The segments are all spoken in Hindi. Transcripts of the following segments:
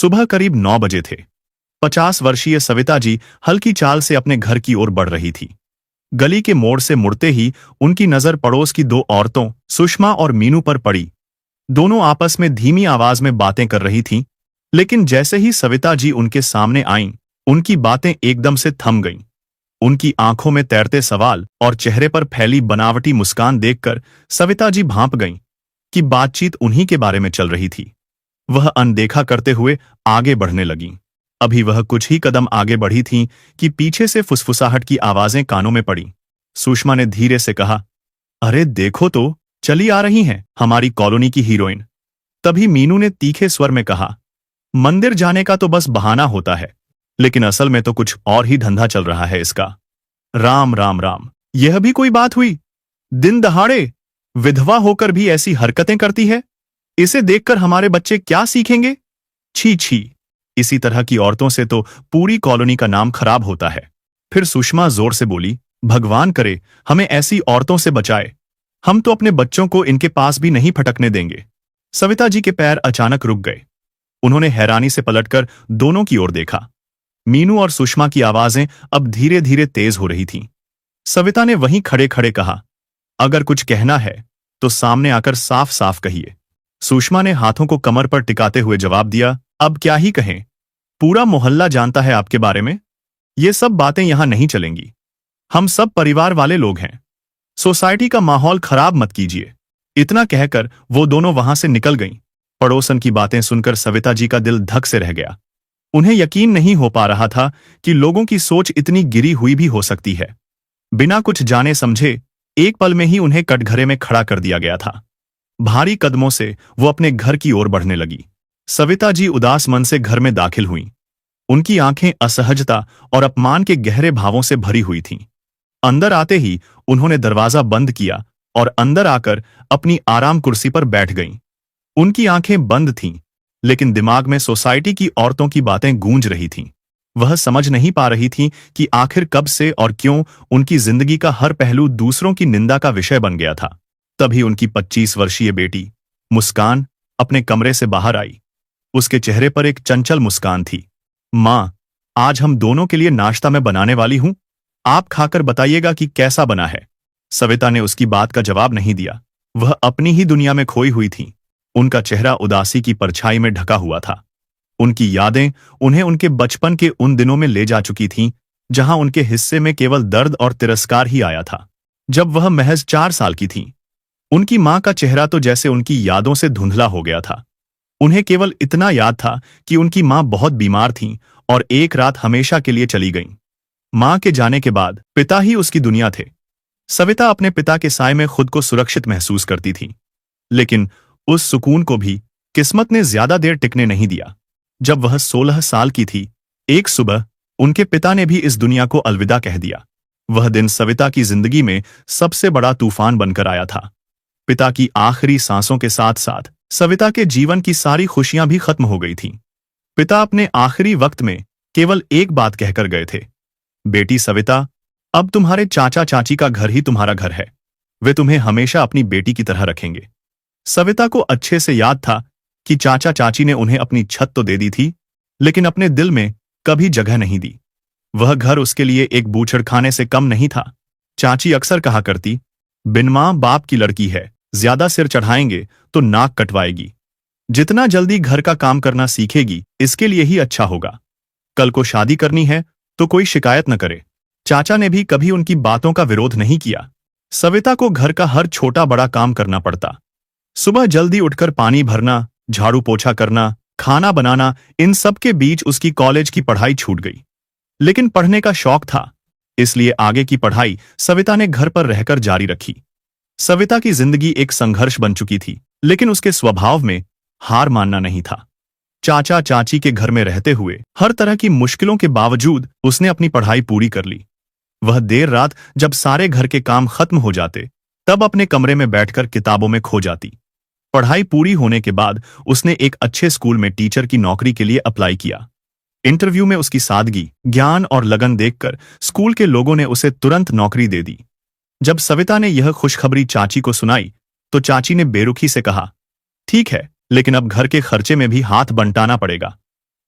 सुबह करीब 9 बजे थे। 50 वर्षीय सविता जी हल्की चाल से अपने घर की ओर बढ़ रही थी। गली के मोड़ से मुड़ते ही उनकी नजर पड़ोस की 2 औरतों सुषमा और मीनू पर पड़ी। दोनों आपस में धीमी आवाज में बातें कर रही थीं, लेकिन जैसे ही सविता जी उनके सामने आईं, उनकी बातें एकदम से थम गईं। उनकी आंखों में तैरते सवाल और चेहरे पर फैली बनावटी मुस्कान देखकर सविता जी भांप गईं कि बातचीत उन्हीं के बारे में चल रही थी। वह अनदेखा करते हुए आगे बढ़ने लगीं। अभी वह कुछ ही कदम आगे बढ़ी थीं कि पीछे से फुसफुसाहट की आवाजें कानों में पड़ीं। सुषमा ने धीरे से कहा, अरे देखो तो, चली आ रही हैं हमारी कॉलोनी की हीरोइन। तभी मीनू ने तीखे स्वर में कहा, मंदिर जाने का तो बस बहाना होता है, लेकिन असल में तो कुछ और ही धंधा चल रहा है इसका। राम राम राम, यह भी कोई बात हुई? दिन दहाड़े विधवा होकर भी ऐसी हरकतें करती है। इसे देखकर हमारे बच्चे क्या सीखेंगे? छी छी, इसी तरह की औरतों से तो पूरी कॉलोनी का नाम खराब होता है। फिर सुषमा जोर से बोली, भगवान करे हमें ऐसी औरतों से बचाए। हम तो अपने बच्चों को इनके पास भी नहीं फटकने देंगे। सविता जी के पैर अचानक रुक गए। उन्होंने हैरानी से पलटकर दोनों की ओर देखा। मीनू और सुषमा की आवाजें अब धीरे धीरे तेज हो रही थीं। सविता ने वहीं खड़े खड़े कहा, अगर कुछ कहना है तो सामने आकर साफ साफ कहिए। सुषमा ने हाथों को कमर पर टिकाते हुए जवाब दिया, अब क्या ही कहें, पूरा मोहल्ला जानता है आपके बारे में। ये सब बातें यहां नहीं चलेंगी। हम सब परिवार वाले लोग हैं। सोसाइटी का माहौल खराब मत कीजिए। इतना कहकर वो दोनों वहां से निकल गईं। पड़ोसन की बातें सुनकर सविता जी का दिल धक से रह गया। उन्हें यकीन नहीं हो पा रहा था कि लोगों की सोच इतनी गिरी हुई भी हो सकती है। बिना कुछ जाने समझे एक पल में ही उन्हें कटघरे में खड़ा कर दिया गया था। भारी कदमों से वो अपने घर की ओर बढ़ने लगी। सविता जी उदास मन से घर में दाखिल हुईं। उनकी आंखें असहजता और अपमान के गहरे भावों से भरी हुई थीं। अंदर आते ही उन्होंने दरवाजा बंद किया और अंदर आकर अपनी आराम कुर्सी पर बैठ गईं। उनकी आंखें बंद थीं, लेकिन दिमाग में सोसाइटी की औरतों की बातें गूंज रही थीं। वह समझ नहीं पा रही थीं कि आखिर कब से और क्यों उनकी जिंदगी का हर पहलू दूसरों की निंदा का विषय बन गया था। तभी उनकी 25 वर्षीय बेटी मुस्कान अपने कमरे से बाहर आई। उसके चेहरे पर एक चंचल मुस्कान थी। मां, आज हम दोनों के लिए नाश्ता मैं बनाने वाली हूं, आप खाकर बताइएगा कि कैसा बना है। सविता ने उसकी बात का जवाब नहीं दिया। वह अपनी ही दुनिया में खोई हुई थी। उनका चेहरा उदासी की परछाई में ढका हुआ था। उनकी यादें उन्हें उनके बचपन के उन दिनों में ले जा चुकी थीं, जहां उनके हिस्से में केवल दर्द और तिरस्कार ही आया था। जब वह महज 4 साल की थीं, उनकी मां का चेहरा तो जैसे उनकी यादों से धुंधला हो गया था। उन्हें केवल इतना याद था कि उनकी मां बहुत बीमार थीं और एक रात हमेशा के लिए चली गईं। मां के जाने के बाद पिता ही उसकी दुनिया थे। सविता अपने पिता के साए में खुद को सुरक्षित महसूस करती थी, लेकिन उस सुकून को भी किस्मत ने ज्यादा देर टिकने नहीं दिया। जब वह 16 साल की थी, एक सुबह उनके पिता ने भी इस दुनिया को अलविदा कह दिया। वह दिन सविता की जिंदगी में सबसे बड़ा तूफान बनकर आया था। पिता की आखिरी सांसों के साथ साथ सविता के जीवन की सारी खुशियां भी खत्म हो गई थीं। पिता अपने आखिरी वक्त में केवल एक बात कहकर गए थे, बेटी सविता, अब तुम्हारे चाचा चाची का घर ही तुम्हारा घर है। वे तुम्हें हमेशा अपनी बेटी की तरह रखेंगे। सविता को अच्छे से याद था कि चाचा चाची ने उन्हें अपनी छत तो दे दी थी, लेकिन अपने दिल में कभी जगह नहीं दी। वह घर उसके लिए एक बूचड़खाने से कम नहीं था। चाची अक्सर कहा करती, बिन मां बाप की लड़की है, ज्यादा सिर चढ़ाएंगे तो नाक कटवाएगी। जितना जल्दी घर का काम करना सीखेगी, इसके लिए ही अच्छा होगा। कल को शादी करनी है तो कोई शिकायत न करे। चाचा ने भी कभी उनकी बातों का विरोध नहीं किया। सविता को घर का हर छोटा बड़ा काम करना पड़ता। सुबह जल्दी उठकर पानी भरना, झाड़ू पोछा करना, खाना बनाना, इन सब के बीच उसकी कॉलेज की पढ़ाई छूट गई। लेकिन पढ़ने का शौक था, इसलिए आगे की पढ़ाई सविता ने घर पर रहकर जारी रखी। सविता की जिंदगी एक संघर्ष बन चुकी थी, लेकिन उसके स्वभाव में हार मानना नहीं था। चाचा चाची के घर में रहते हुए हर तरह की मुश्किलों के बावजूद उसने अपनी पढ़ाई पूरी कर ली। वह देर रात जब सारे घर के काम खत्म हो जाते, तब अपने कमरे में बैठकर किताबों में खो जाती। पढ़ाई पूरी होने के बाद उसने एक अच्छे स्कूल में टीचर की नौकरी के लिए अप्लाई किया। इंटरव्यू में उसकी सादगी, ज्ञान और लगन देखकर स्कूल के लोगों ने उसे तुरंत नौकरी दे दी। जब सविता ने यह खुशखबरी चाची को सुनाई, तो चाची ने बेरुखी से कहा, ठीक है, लेकिन अब घर के खर्चे में भी हाथ बंटाना पड़ेगा।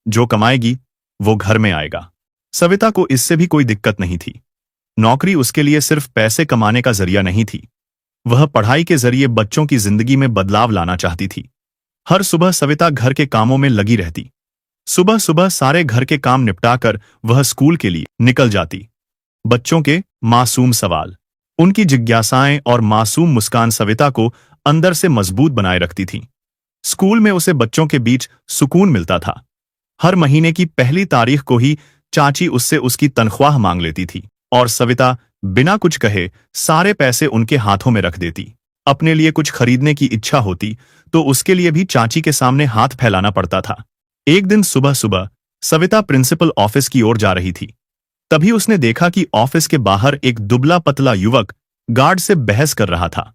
जो कमाएगी वो घर में आएगा। सविता को इससे भी कोई दिक्कत नहीं थी। नौकरी उसके लिए सिर्फ पैसे कमाने का जरिया नहीं थी, वह पढ़ाई के जरिए बच्चों की जिंदगी में बदलाव लाना चाहती थी। हर सुबह सविता घर के कामों में लगी रहती। सुबह सुबह सारे घर के काम निपटाकर वह स्कूल के लिए निकल जाती। बच्चों के मासूम सवाल, उनकी जिज्ञासाएं और मासूम मुस्कान सविता को अंदर से मजबूत बनाए रखती थी। स्कूल में उसे बच्चों के बीच सुकून मिलता था। हर महीने की पहली तारीख को ही चाची उससे उसकी तनख्वाह मांग लेती थी और सविता बिना कुछ कहे सारे पैसे उनके हाथों में रख देती। अपने लिए कुछ खरीदने की इच्छा होती तो उसके लिए भी चाची के सामने हाथ फैलाना पड़ता था। एक दिन सुबह सुबह सविता प्रिंसिपल ऑफिस की ओर जा रही थी। तभी उसने देखा कि ऑफिस के बाहर एक दुबला पतला युवक गार्ड से बहस कर रहा था।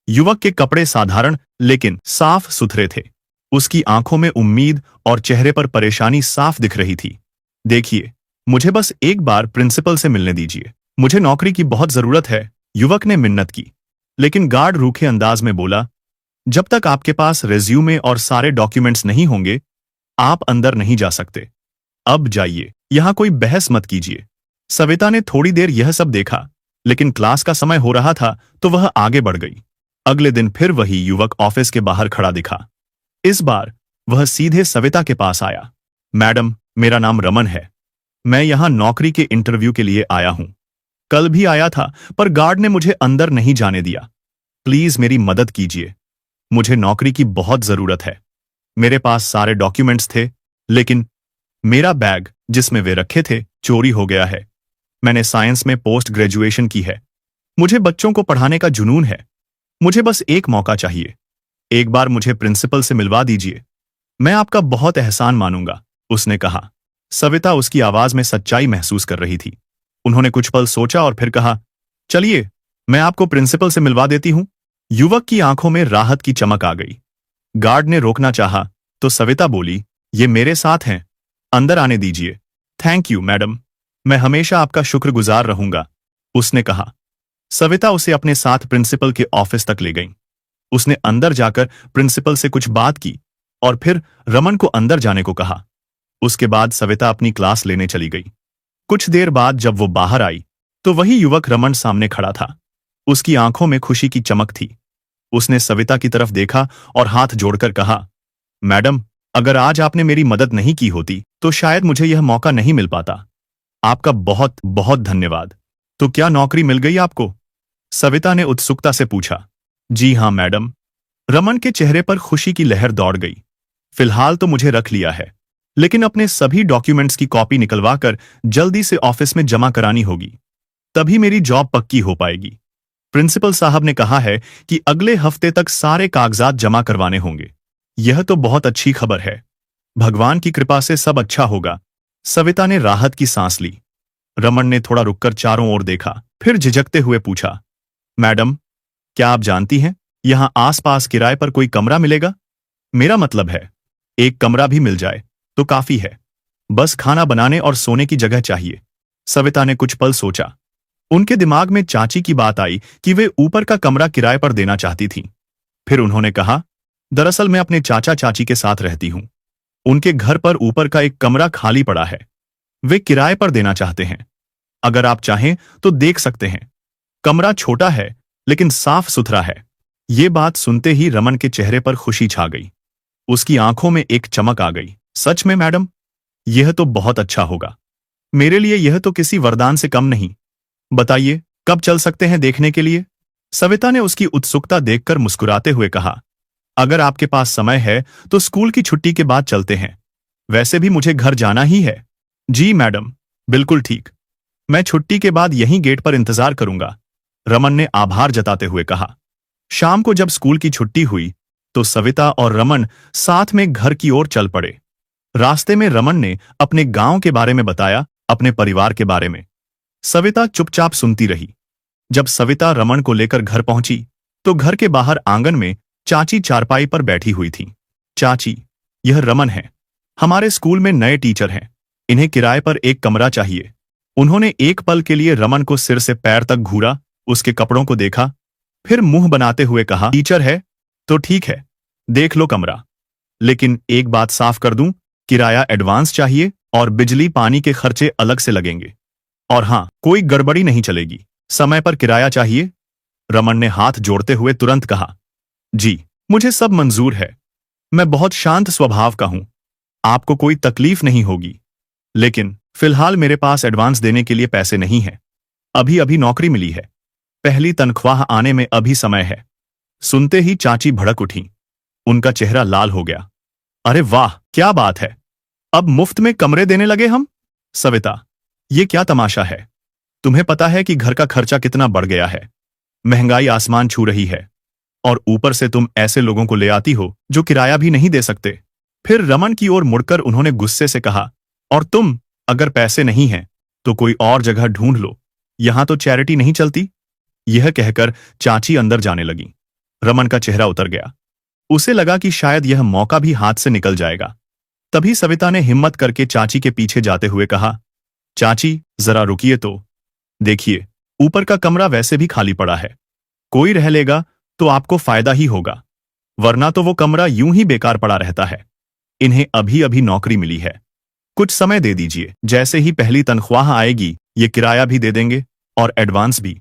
युवक के कपड़े साधारण लेकिन साफ सुथरे थे। उसकी आंखों में उम्मीद और चेहरे पर परेशानी साफ दिख रही थी। देखिए, मुझे बस एक बार प्रिंसिपल से मिलने दीजिए, मुझे नौकरी की बहुत जरूरत है, युवक ने मिन्नत की। लेकिन गार्ड रूखे अंदाज में बोला, जब तक आपके पास रेज्यूमे और सारे डॉक्यूमेंट्स नहीं होंगे आप अंदर नहीं जा सकते। अब जाइए, यहां कोई बहस मत कीजिए। सविता ने थोड़ी देर यह सब देखा, लेकिन क्लास का समय हो रहा था तो वह आगे बढ़ गई। अगले दिन फिर वही युवक ऑफिस के बाहर खड़ा दिखा। इस बार वह सीधे सविता के पास आया। मैडम, मेरा नाम रमन है, मैं यहां नौकरी के इंटरव्यू के लिए आया हूं। कल भी आया था पर गार्ड ने मुझे अंदर नहीं जाने दिया। प्लीज मेरी मदद कीजिए, मुझे नौकरी की बहुत जरूरत है। मेरे पास सारे डॉक्यूमेंट्स थे लेकिन मेरा बैग जिसमें वे रखे थे चोरी हो गया है। मैंने साइंस में पोस्ट ग्रेजुएशन की है, मुझे बच्चों को पढ़ाने का जुनून है। मुझे बस एक मौका चाहिए, एक बार मुझे प्रिंसिपल से मिलवा दीजिए, मैं आपका बहुत एहसान मानूंगा, उसने कहा। सविता उसकी आवाज में सच्चाई महसूस कर रही थी। उन्होंने कुछ पल सोचा और फिर कहा, चलिए मैं आपको प्रिंसिपल से मिलवा देती हूं। युवक की आंखों में राहत की चमक आ गई। गार्ड ने रोकना चाहा तो सविता बोली, ये मेरे साथ हैं, अंदर आने दीजिए। थैंक यू मैडम, मैं हमेशा आपका शुक्रगुजार रहूंगा, उसने कहा। सविता उसे अपने साथ प्रिंसिपल के ऑफिस तक ले गई। उसने अंदर जाकर प्रिंसिपल से कुछ बात की और फिर रमन को अंदर जाने को कहा। उसके बाद सविता अपनी क्लास लेने चली गई। कुछ देर बाद जब वो बाहर आई तो वही युवक रमन सामने खड़ा था। उसकी आंखों में खुशी की चमक थी। उसने सविता की तरफ देखा और हाथ जोड़कर कहा, मैडम, अगर आज आपने मेरी मदद नहीं की होती तो शायद मुझे यह मौका नहीं मिल पाता। आपका बहुत बहुत धन्यवाद। तो क्या नौकरी मिल गई आपको? सविता ने उत्सुकता से पूछा। जी हां मैडम। रमन के चेहरे पर खुशी की लहर दौड़ गई। फिलहाल तो मुझे रख लिया है, लेकिन अपने सभी डॉक्यूमेंट्स की कॉपी निकलवाकर जल्दी से ऑफिस में जमा करानी होगी, तभी मेरी जॉब पक्की हो पाएगी। प्रिंसिपल साहब ने कहा है कि अगले हफ्ते तक सारे कागजात जमा करवाने होंगे। यह तो बहुत अच्छी खबर है, भगवान की कृपा से सब अच्छा होगा। सविता ने राहत की सांस ली। रमन ने थोड़ा रुककर चारों ओर देखा, फिर झिझकते हुए पूछा, मैडम, क्या आप जानती हैं यहां आसपास किराए पर कोई कमरा मिलेगा? मेरा मतलब है, एक कमरा भी मिल जाए तो काफी है, बस खाना बनाने और सोने की जगह चाहिए। सविता ने कुछ पल सोचा। उनके दिमाग में चाची की बात आई कि वे ऊपर का कमरा किराए पर देना चाहती थीं। फिर उन्होंने कहा, दरअसल मैं अपने चाचा चाची के साथ रहती हूं, उनके घर पर ऊपर का एक कमरा खाली पड़ा है, वे किराए पर देना चाहते हैं। अगर आप चाहें तो देख सकते हैं। कमरा छोटा है लेकिन साफ सुथरा है। ये बात सुनते ही रमन के चेहरे पर खुशी छा गई। उसकी आंखों में एक चमक आ गई। सच में मैडम, यह तो बहुत अच्छा होगा। मेरे लिए यह तो किसी वरदान से कम नहीं। बताइए कब चल सकते हैं देखने के लिए? सविता ने उसकी उत्सुकता देखकर मुस्कुराते हुए कहा, अगर आपके पास समय है तो स्कूल की छुट्टी के बाद चलते हैं। वैसे भी मुझे घर जाना ही है। जी मैडम, बिल्कुल ठीक, मैं छुट्टी के बाद यहीं गेट पर इंतजार करूंगा, रमन ने आभार जताते हुए कहा। शाम को जब स्कूल की छुट्टी हुई तो सविता और रमन साथ में घर की ओर चल पड़े। रास्ते में रमन ने अपने गांव के बारे में बताया, अपने परिवार के बारे में। सविता चुपचाप सुनती रही। जब सविता रमन को लेकर घर पहुंची तो घर के बाहर आंगन में चाची चारपाई पर बैठी हुई थी। चाची, यह रमन है, हमारे स्कूल में नए टीचर हैं, इन्हें किराए पर एक कमरा चाहिए। उन्होंने एक पल के लिए रमन को सिर से पैर तक घूरा, उसके कपड़ों को देखा, फिर मुंह बनाते हुए कहा, टीचर है तो ठीक है, देख लो कमरा, लेकिन एक बात साफ कर दूं, किराया एडवांस चाहिए और बिजली पानी के खर्चे अलग से लगेंगे। और हाँ, कोई गड़बड़ी नहीं चलेगी। समय पर किराया चाहिए। रमन ने हाथ जोड़ते हुए तुरंत कहा, जी, मुझे सब मंजूर है। मैं बहुत शांत स्वभाव का हूं। आपको कोई तकलीफ नहीं होगी। लेकिन फिलहाल मेरे पास एडवांस देने के लिए पैसे नहीं है। अभी अभी नौकरी मिली है। पहली तनख्वाह आने में अभी समय है। सुनते ही चाची भड़क उठी। उनका चेहरा लाल हो गया। अरे वाह, क्या बात है! अब मुफ्त में कमरे देने लगे हम? सविता, ये क्या तमाशा है? तुम्हें पता है कि घर का खर्चा कितना बढ़ गया है? महंगाई आसमान छू रही है। और ऊपर से तुम ऐसे लोगों को ले आती हो जो किराया भी नहीं दे सकते। फिर रमन की ओर मुड़कर उन्होंने गुस्से से कहा, और तुम, अगर पैसे नहीं हैं तो कोई और जगह ढूंढ लो। यहां तो चैरिटी नहीं चलती। यह कहकर चाची अंदर जाने लगी। रमन का चेहरा उतर गया। उसे लगा कि शायद यह मौका भी हाथ से निकल जाएगा। तभी सविता ने हिम्मत करके चाची के पीछे जाते हुए कहा, चाची, जरा रुकिए तो। देखिए, ऊपर का कमरा वैसे भी खाली पड़ा है। कोई रह लेगा तो आपको फायदा ही होगा, वरना तो वो कमरा यूं ही बेकार पड़ा रहता है। इन्हें अभी अभी नौकरी मिली है। कुछ समय दे दीजिए। जैसे ही पहली तनख्वाह आएगी ये किराया भी दे देंगे और एडवांस भी।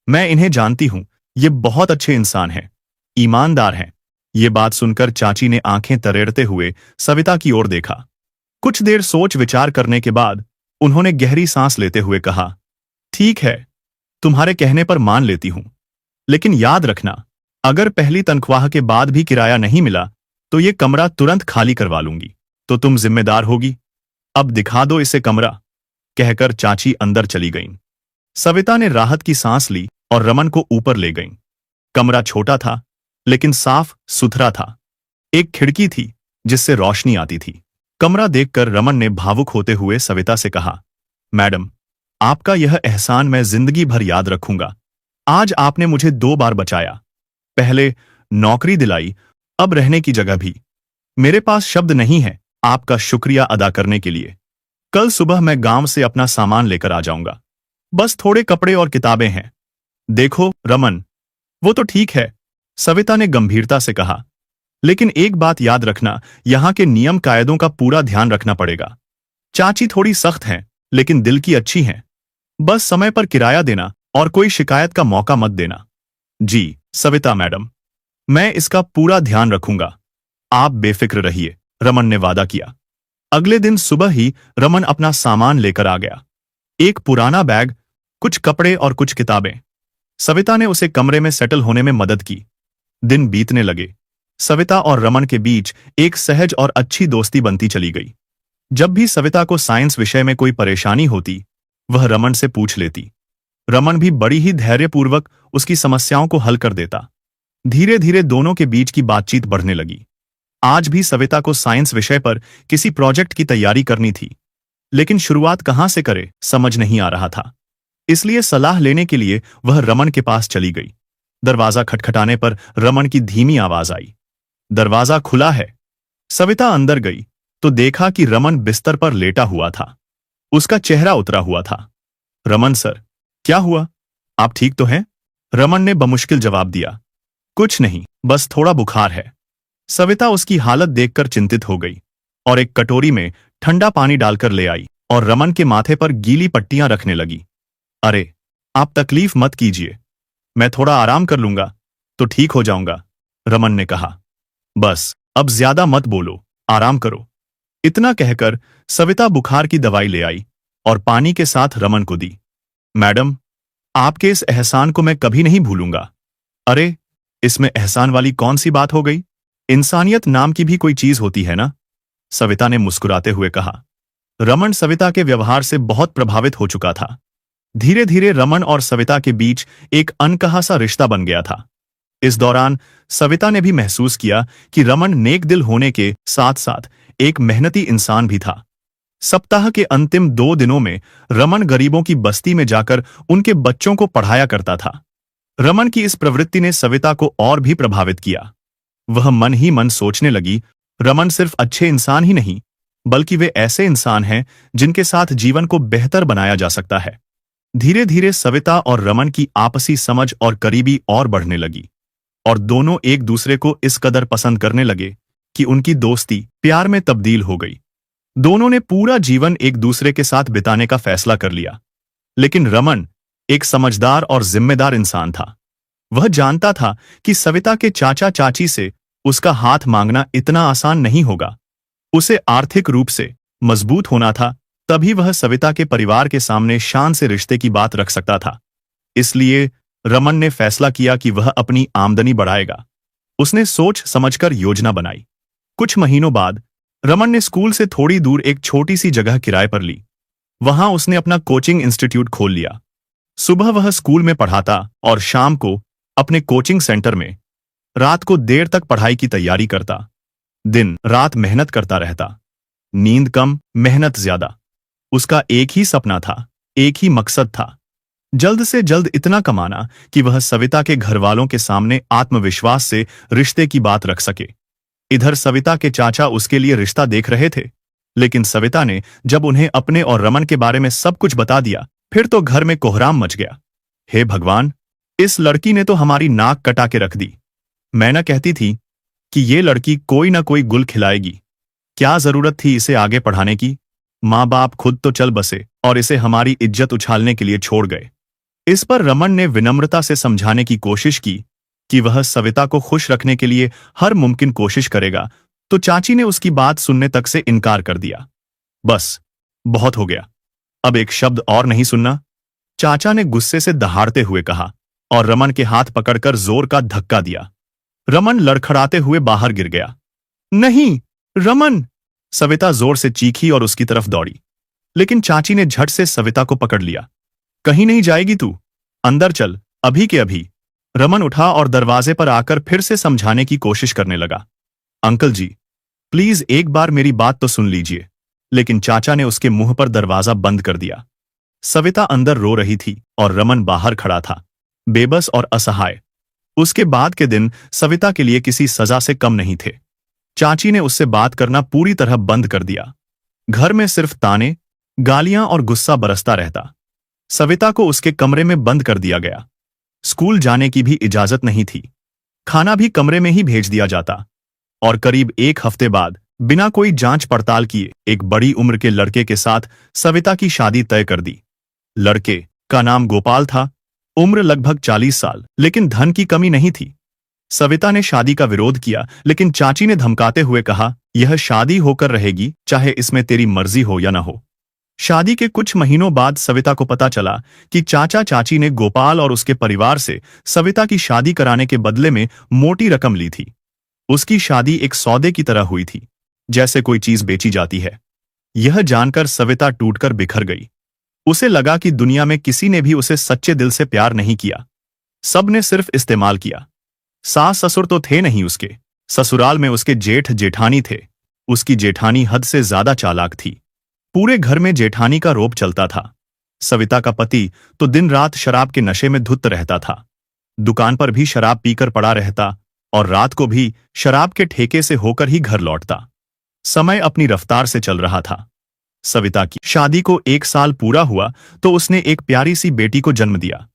मैं इन्हें जानती हूं। ये बहुत अच्छे इंसान हैं, ईमानदार हैं। ये बात सुनकर चाची ने आंखें तरेड़ते हुए सविता की ओर देखा। कुछ देर सोच विचार करने के बाद उन्होंने गहरी सांस लेते हुए कहा, ठीक है, तुम्हारे कहने पर मान लेती हूं। लेकिन याद रखना, अगर पहली तनख्वाह के बाद भी किराया नहीं मिला तो ये कमरा तुरंत खाली करवा लूंगी। तो तुम जिम्मेदार होगी। अब दिखा दो इसे कमरा। कहकर चाची अंदर चली गईं। सविता ने राहत की सांस ली और रमन को ऊपर ले गईं। कमरा छोटा था लेकिन साफ सुथरा था। एक खिड़की थी जिससे रोशनी आती थी। कमरा देखकर रमन ने भावुक होते हुए सविता से कहा, मैडम, आपका यह एहसान मैं जिंदगी भर याद रखूंगा। आज आपने मुझे 2 बार बचाया। पहले नौकरी दिलाई, अब रहने की जगह भी। मेरे पास शब्द नहीं है आपका शुक्रिया अदा करने के लिए। कल सुबह मैं गांव से अपना सामान लेकर आ जाऊंगा। बस थोड़े कपड़े और किताबें हैं। देखो रमन, वो तो ठीक है, सविता ने गंभीरता से कहा, लेकिन एक बात याद रखना, यहां के नियम कायदों का पूरा ध्यान रखना पड़ेगा। चाची थोड़ी सख्त हैं लेकिन दिल की अच्छी हैं। बस समय पर किराया देना और कोई शिकायत का मौका मत देना। जी सविता मैडम, मैं इसका पूरा ध्यान रखूंगा। आप बेफिक्र रहिए, रमन ने वादा किया। अगले दिन सुबह ही रमन अपना सामान लेकर आ गया। एक पुराना बैग, कुछ कपड़े और कुछ किताबें। सविता ने उसे कमरे में सेटल होने में मदद की। दिन बीतने लगे। सविता और रमन के बीच एक सहज और अच्छी दोस्ती बनती चली गई। जब भी सविता को साइंस विषय में कोई परेशानी होती, वह रमन से पूछ लेती। रमन भी बड़ी ही धैर्यपूर्वक उसकी समस्याओं को हल कर देता। धीरे धीरे दोनों के बीच की बातचीत बढ़ने लगी। आज भी सविता को साइंस विषय पर किसी प्रोजेक्ट की तैयारी करनी थी, लेकिन शुरुआत कहां से करे समझ नहीं आ रहा था। इसलिए सलाह लेने के लिए वह रमन के पास चली गई। दरवाजा खटखटाने पर रमन की धीमी आवाज आई, दरवाजा खुला है। सविता अंदर गई तो देखा कि रमन बिस्तर पर लेटा हुआ था। उसका चेहरा उतरा हुआ था। रमन सर, क्या हुआ? आप ठीक तो हैं? रमन ने बमुश्किल जवाब दिया। कुछ नहीं, बस थोड़ा बुखार है। सविता उसकी हालत देखकर चिंतित हो गई और एक कटोरी में ठंडा पानी डालकर ले आई और रमन के माथे पर गीली पट्टियां रखने लगी। अरे, आप तकलीफ मत कीजिए, मैं थोड़ा आराम कर लूंगा तो ठीक हो जाऊंगा, रमन ने कहा। बस अब ज्यादा मत बोलो, आराम करो। इतना कहकर सविता बुखार की दवाई ले आई और पानी के साथ रमन को दी। मैडम, आपके इस एहसान को मैं कभी नहीं भूलूंगा। अरे, इसमें एहसान वाली कौन सी बात हो गई? इंसानियत नाम की भी कोई चीज होती है ना? सविता ने मुस्कुराते हुए कहा। रमन सविता के व्यवहार से बहुत प्रभावित हो चुका था। धीरे धीरे रमन और सविता के बीच एक अनकहा सा रिश्ता बन गया था। इस दौरान सविता ने भी महसूस किया कि रमन नेक दिल होने के साथ साथ एक मेहनती इंसान भी था। सप्ताह के अंतिम 2 दिनों में रमन गरीबों की बस्ती में जाकर उनके बच्चों को पढ़ाया करता था। रमन की इस प्रवृत्ति ने सविता को और भी प्रभावित किया। वह मन ही मन सोचने लगी, रमन सिर्फ अच्छे इंसान ही नहीं, बल्कि वे ऐसे इंसान हैं जिनके साथ जीवन को बेहतर बनाया जा सकता है। धीरे धीरे सविता और रमन की आपसी समझ और करीबी और बढ़ने लगी और दोनों एक दूसरे को इस कदर पसंद करने लगे कि उनकी दोस्ती प्यार में तब्दील हो गई। दोनों ने पूरा जीवन एक दूसरे के साथ बिताने का फैसला कर लिया। लेकिन रमन एक समझदार और जिम्मेदार इंसान था। वह जानता था कि सविता के चाचा चाची से उसका हाथ मांगना इतना आसान नहीं होगा। उसे आर्थिक रूप से मजबूत होना था, तभी वह सविता के परिवार के सामने शान से रिश्ते की बात रख सकता था। इसलिए रमन ने फैसला किया कि वह अपनी आमदनी बढ़ाएगा। उसने सोच समझकर योजना बनाई। कुछ महीनों बाद रमन ने स्कूल से थोड़ी दूर एक छोटी सी जगह किराए पर ली। वहां उसने अपना कोचिंग इंस्टीट्यूट खोल लिया। सुबह वह स्कूल में पढ़ाता और शाम को अपने कोचिंग सेंटर में। रात को देर तक पढ़ाई की तैयारी करता। दिन रात मेहनत करता रहता। नींद कम, मेहनत ज्यादा। उसका एक ही सपना था, एक ही मकसद था, जल्द से जल्द इतना कमाना कि वह सविता के घरवालों के सामने आत्मविश्वास से रिश्ते की बात रख सके। इधर सविता के चाचा उसके लिए रिश्ता देख रहे थे, लेकिन सविता ने जब उन्हें अपने और रमन के बारे में सब कुछ बता दिया, फिर तो घर में कोहराम मच गया। हे भगवान, इस लड़की ने तो हमारी नाक कटा के रख दी। मैं न कहती थी कि ये लड़की कोई ना कोई गुल खिलाएगी। क्या जरूरत थी इसे आगे पढ़ाने की? माँ बाप खुद तो चल बसे और इसे हमारी इज्जत उछालने के लिए छोड़ गए। इस पर रमन ने विनम्रता से समझाने की कोशिश की कि वह सविता को खुश रखने के लिए हर मुमकिन कोशिश करेगा, तो चाची ने उसकी बात सुनने तक से इनकार कर दिया। बस, बहुत हो गया, अब एक शब्द और नहीं सुनना, चाचा ने गुस्से से दहाड़ते हुए कहा और रमन के हाथ पकड़कर जोर का धक्का दिया। रमन लड़खड़ाते हुए बाहर गिर गया। नहीं, रमन! सविता जोर से चीखी और उसकी तरफ दौड़ी, लेकिन चाची ने झट से सविता को पकड़ लिया। कहीं नहीं जाएगी तू, अंदर चल, अभी के अभी। रमन उठा और दरवाजे पर आकर फिर से समझाने की कोशिश करने लगा। अंकल जी, प्लीज एक बार मेरी बात तो सुन लीजिए। लेकिन चाचा ने उसके मुंह पर दरवाजा बंद कर दिया। सविता अंदर रो रही थी और रमन बाहर खड़ा था, बेबस और असहाय। उसके बाद के दिन सविता के लिए किसी सजा से कम नहीं थे। चाची ने उससे बात करना पूरी तरह बंद कर दिया। घर में सिर्फ ताने, गालियां और गुस्सा बरसता रहता। सविता को उसके कमरे में बंद कर दिया गया। स्कूल जाने की भी इजाजत नहीं थी। खाना भी कमरे में ही भेज दिया जाता। और करीब एक हफ्ते बाद बिना कोई जांच पड़ताल किए एक बड़ी उम्र के लड़के के साथ सविता की शादी तय कर दी। लड़के का नाम गोपाल था, उम्र लगभग 40 साल, लेकिन धन की कमी नहीं थी। सविता ने शादी का विरोध किया, लेकिन चाची ने धमकाते हुए कहा, यह शादी होकर रहेगी, चाहे इसमें तेरी मर्जी हो या न हो। शादी के कुछ महीनों बाद सविता को पता चला कि चाचा चाची ने गोपाल और उसके परिवार से सविता की शादी कराने के बदले में मोटी रकम ली थी। उसकी शादी एक सौदे की तरह हुई थी, जैसे कोई चीज बेची जाती है। यह जानकर सविता टूटकर बिखर गई। उसे लगा कि दुनिया में किसी ने भी उसे सच्चे दिल से प्यार नहीं किया। सब ने सिर्फ इस्तेमाल किया। सास ससुर तो थे नहीं उसके, ससुराल में उसके जेठ जेठानी थे। उसकी जेठानी हद से ज्यादा चालाक थी। पूरे घर में जेठानी का रोब चलता था। सविता का पति तो दिन रात शराब के नशे में धुत रहता था। दुकान पर भी शराब पीकर पड़ा रहता और रात को भी शराब के ठेके से होकर ही घर लौटता। समय अपनी रफ्तार से चल रहा था। सविता की शादी को 1 साल पूरा हुआ तो उसने एक प्यारी सी बेटी को जन्म दिया।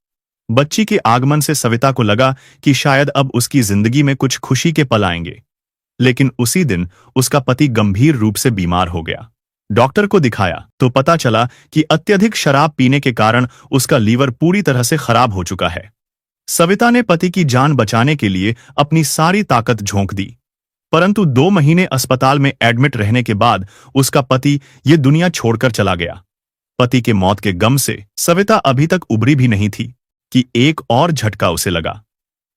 बच्ची के आगमन से सविता को लगा कि शायद अब उसकी जिंदगी में कुछ खुशी के पल आएंगे। लेकिन उसी दिन उसका पति गंभीर रूप से बीमार हो गया। डॉक्टर को दिखाया तो पता चला कि अत्यधिक शराब पीने के कारण उसका लीवर पूरी तरह से खराब हो चुका है। सविता ने पति की जान बचाने के लिए अपनी सारी ताकत झोंक दी, परंतु 2 महीने अस्पताल में एडमिट रहने के बाद उसका पति ये दुनिया छोड़कर चला गया। पति के मौत के गम से सविता अभी तक उबरी भी नहीं थी कि एक और झटका उसे लगा।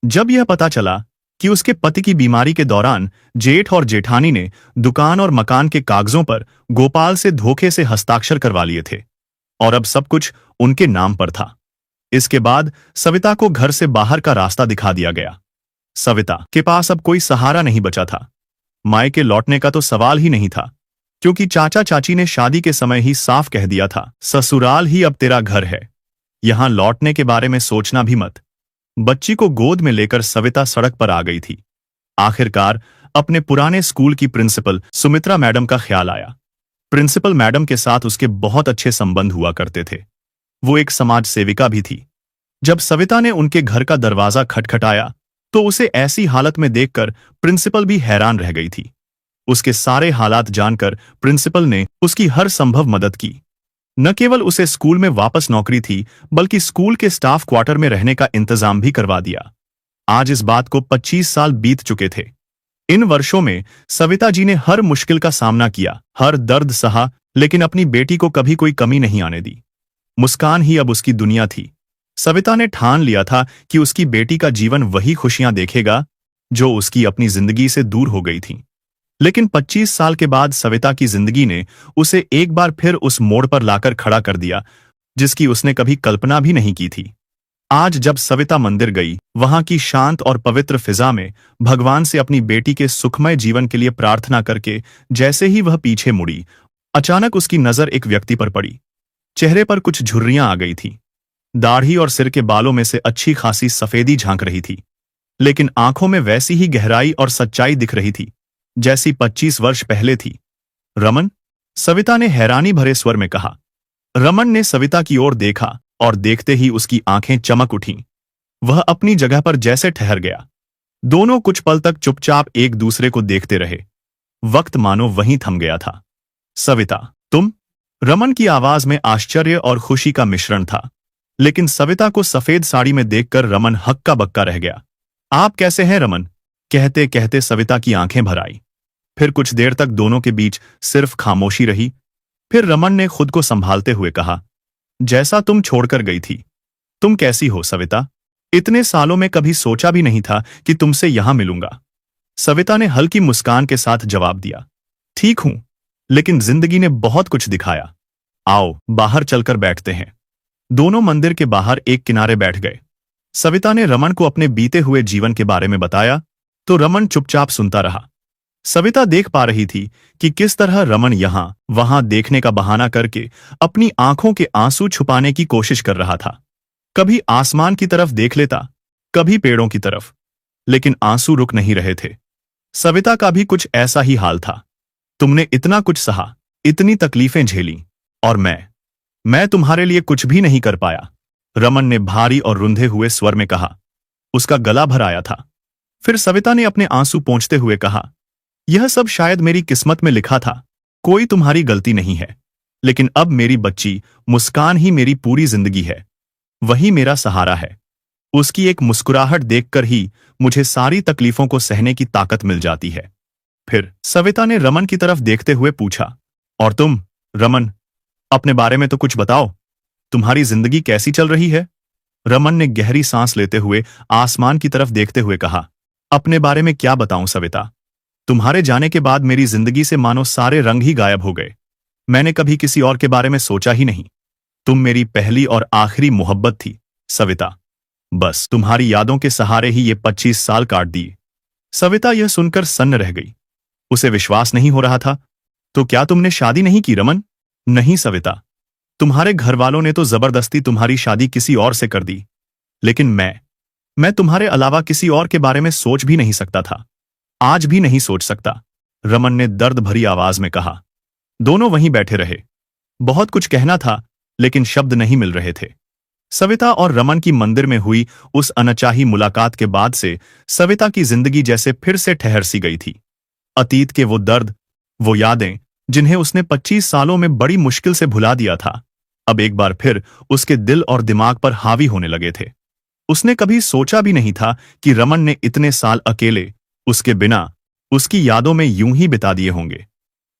जब यह पता चला कि उसके पति की बीमारी के दौरान जेठ और जेठानी ने दुकान और मकान के कागजों पर गोपाल से धोखे से हस्ताक्षर करवा लिए थे और अब सब कुछ उनके नाम पर था। इसके बाद सविता को घर से बाहर का रास्ता दिखा दिया गया। सविता के पास अब कोई सहारा नहीं बचा था। मायके लौटने का तो सवाल ही नहीं था, क्योंकि चाचा चाची ने शादी के समय ही साफ कह दिया था, ससुराल ही अब तेरा घर है, यहां लौटने के बारे में सोचना भी मत। बच्ची को गोद में लेकर सविता सड़क पर आ गई थी। आखिरकार अपने पुराने स्कूल की प्रिंसिपल सुमित्रा मैडम का ख्याल आया। प्रिंसिपल मैडम के साथ उसके बहुत अच्छे संबंध हुआ करते थे। वो एक समाज सेविका भी थी। जब सविता ने उनके घर का दरवाजा खटखटाया तो उसे ऐसी हालत में देखकर प्रिंसिपल भी हैरान रह गई थी। उसके सारे हालात जानकर प्रिंसिपल ने उसकी हर संभव मदद की। न केवल उसे स्कूल में वापस नौकरी थी, बल्कि स्कूल के स्टाफ क्वार्टर में रहने का इंतजाम भी करवा दिया। आज इस बात को 25 साल बीत चुके थे। इन वर्षों में सविता जी ने हर मुश्किल का सामना किया, हर दर्द सहा, लेकिन अपनी बेटी को कभी कोई कमी नहीं आने दी। मुस्कान ही अब उसकी दुनिया थी। सविता ने ठान लिया था कि उसकी बेटी का जीवन वही खुशियां देखेगा जो उसकी अपनी जिंदगी से दूर हो गई थी। लेकिन 25 साल के बाद सविता की जिंदगी ने उसे एक बार फिर उस मोड़ पर लाकर खड़ा कर दिया जिसकी उसने कभी कल्पना भी नहीं की थी। आज जब सविता मंदिर गई, वहां की शांत और पवित्र फिजा में भगवान से अपनी बेटी के सुखमय जीवन के लिए प्रार्थना करके जैसे ही वह पीछे मुड़ी, अचानक उसकी नजर एक व्यक्ति पर पड़ी। चेहरे पर कुछ झुर्रियां आ गई थी। दाढ़ी और सिर के बालों में से अच्छी खासी सफेदी झांक रही थी, लेकिन आंखों में वैसी ही गहराई और सच्चाई दिख रही थी जैसी 25 वर्ष पहले थी। रमन, सविता ने हैरानी भरे स्वर में कहा। रमन ने सविता की ओर देखा और देखते ही उसकी आंखें चमक उठीं। वह अपनी जगह पर जैसे ठहर गया। दोनों कुछ पल तक चुपचाप एक दूसरे को देखते रहे। वक्त मानो वहीं थम गया था। सविता, तुम? रमन की आवाज में आश्चर्य और खुशी का मिश्रण था, लेकिन सविता को सफेद साड़ी में देखकर रमन हक्का बक्का रह गया। आप कैसे हैं रमन? कहते कहते सविता की आंखें भर आई। फिर कुछ देर तक दोनों के बीच सिर्फ खामोशी रही। फिर रमन ने खुद को संभालते हुए कहा, जैसा तुम छोड़कर गई थी। तुम कैसी हो सविता? इतने सालों में कभी सोचा भी नहीं था कि तुमसे यहां मिलूंगा। सविता ने हल्की मुस्कान के साथ जवाब दिया, ठीक हूं, लेकिन जिंदगी ने बहुत कुछ दिखाया। आओ बाहर चलकर बैठते हैं। दोनों मंदिर के बाहर एक किनारे बैठ गए। सविता ने रमन को अपने बीते हुए जीवन के बारे में बताया तो रमन चुपचाप सुनता रहा। सविता देख पा रही थी कि किस तरह रमन यहां वहां देखने का बहाना करके अपनी आंखों के आंसू छुपाने की कोशिश कर रहा था। कभी आसमान की तरफ देख लेता, कभी पेड़ों की तरफ, लेकिन आंसू रुक नहीं रहे थे। सविता का भी कुछ ऐसा ही हाल था। तुमने इतना कुछ सहा, इतनी तकलीफें झेली, और मैं तुम्हारे लिए कुछ भी नहीं कर पाया, रमन ने भारी और रुंधे हुए स्वर में कहा। उसका गला भर आया था। फिर सविता ने अपने आंसू पोंछते हुए कहा, यह सब शायद मेरी किस्मत में लिखा था। कोई तुम्हारी गलती नहीं है, लेकिन अब मेरी बच्ची मुस्कान ही मेरी पूरी जिंदगी है। वही मेरा सहारा है। उसकी एक मुस्कुराहट देखकर ही मुझे सारी तकलीफों को सहने की ताकत मिल जाती है। फिर सविता ने रमन की तरफ देखते हुए पूछा, और तुम रमन, अपने बारे में तो कुछ बताओ। तुम्हारी जिंदगी कैसी चल रही है? रमन ने गहरी सांस लेते हुए आसमान की तरफ देखते हुए कहा, अपने बारे में क्या बताऊं सविता? तुम्हारे जाने के बाद मेरी जिंदगी से मानो सारे रंग ही गायब हो गए। मैंने कभी किसी और के बारे में सोचा ही नहीं। तुम मेरी पहली और आखिरी मोहब्बत थी सविता। बस तुम्हारी यादों के सहारे ही ये 25 साल काट दिए। सविता यह सुनकर सन्न रह गई। उसे विश्वास नहीं हो रहा था। तो क्या तुमने शादी नहीं की रमन? नहीं सविता, तुम्हारे घर वालों ने तो जबरदस्ती तुम्हारी शादी किसी और से कर दी, लेकिन मैं तुम्हारे अलावा किसी और के बारे में सोच भी नहीं सकता था। आज भी नहीं सोच सकता, रमन ने दर्द भरी आवाज में कहा। दोनों वहीं बैठे रहे। बहुत कुछ कहना था, लेकिन शब्द नहीं मिल रहे थे। सविता और रमन की मंदिर में हुई उस अनचाही मुलाकात के बाद से सविता की जिंदगी जैसे फिर से ठहर सी गई थी। अतीत के वो दर्द, वो यादें जिन्हें उसने 25 सालों में बड़ी मुश्किल से भुला दिया था, अब एक बार फिर उसके दिल और दिमाग पर हावी होने लगे थे। उसने कभी सोचा भी नहीं था कि रमन ने इतने साल अकेले, उसके बिना, उसकी यादों में यूं ही बिता दिए होंगे।